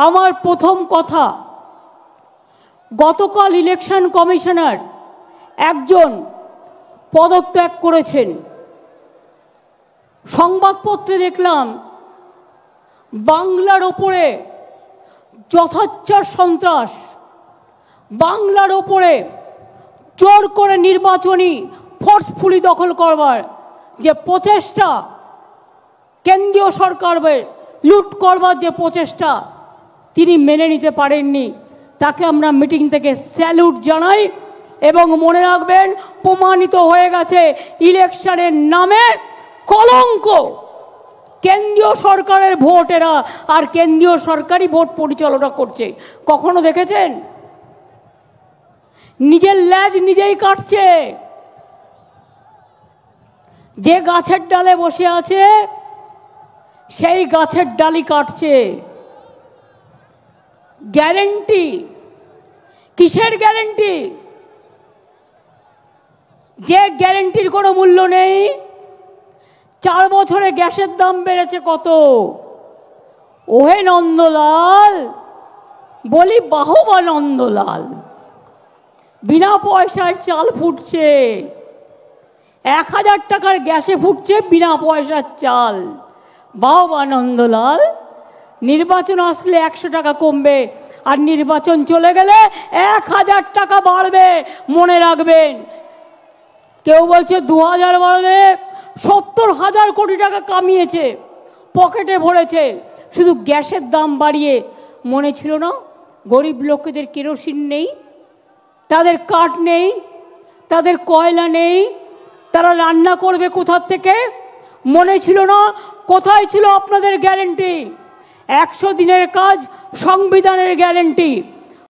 আমার প্রথম কথা, গতকাল ইলেকশন কমিশনার একজন পদত্যাগ করেছেন। সংবাদপত্রে দেখলাম বাংলার ওপরে যথাচ্ছার সন্ত্রাস, বাংলার ওপরে জোর করে নির্বাচনী ফোর্সফুলি দখল করবার যে প্রচেষ্টা, কেন্দ্রীয় সরকারের লুট করবার যে প্রচেষ্টা তিনি মেনে নিতে পারেননি। তাকে আমরা মিটিং থেকে স্যালুট জানাই এবং মনে রাখবেন, প্রমাণিত হয়ে গেছে ইলেকশনের নামে কলঙ্ক। কেন্দ্রীয় সরকারের ভোট এরা, আর কেন্দ্রীয় সরকারই ভোট পরিচালনা করছে। কখনো দেখেছেন? নিজের ল্যাজ নিজেই কাটছে। যে গাছের ডালে বসে আছে সেই গাছের ডালই কাটছে। গ্যারেন্টি কিসের গ্যারেন্টি? যে গ্যারেন্টির কোনো মূল্য নেই। 4 বছরে গ্যাসের দাম বেড়েছে কত? ওহে নন্দলাল, বলি বাহবা নন্দলাল, বিনা পয়সায় চাল ফুটছে। 1000 টাকার গ্যাসে ফুটছে বিনা পয়সার চাল। বাহবা নন্দলাল। নির্বাচন আসলে 100 টাকা কমবে, আর নির্বাচন চলে গেলে 1000 টাকা বাড়বে। মনে রাখবেন, কেউ বলছে 2000 বাড়বে। 70,000 কোটি টাকা কামিয়েছে, পকেটে ভরেছে শুধু গ্যাসের দাম বাড়িয়ে। মনে ছিল না গরিব লোকেদের কেরোসিন নেই, তাদের কাঠ নেই, তাদের কয়লা নেই, তারা রান্না করবে কোথার থেকে? মনে ছিল না? কোথায় ছিল আপনাদের গ্যারেন্টি? 100 দিনের কাজ সংবিধানের গ্যারেন্টি।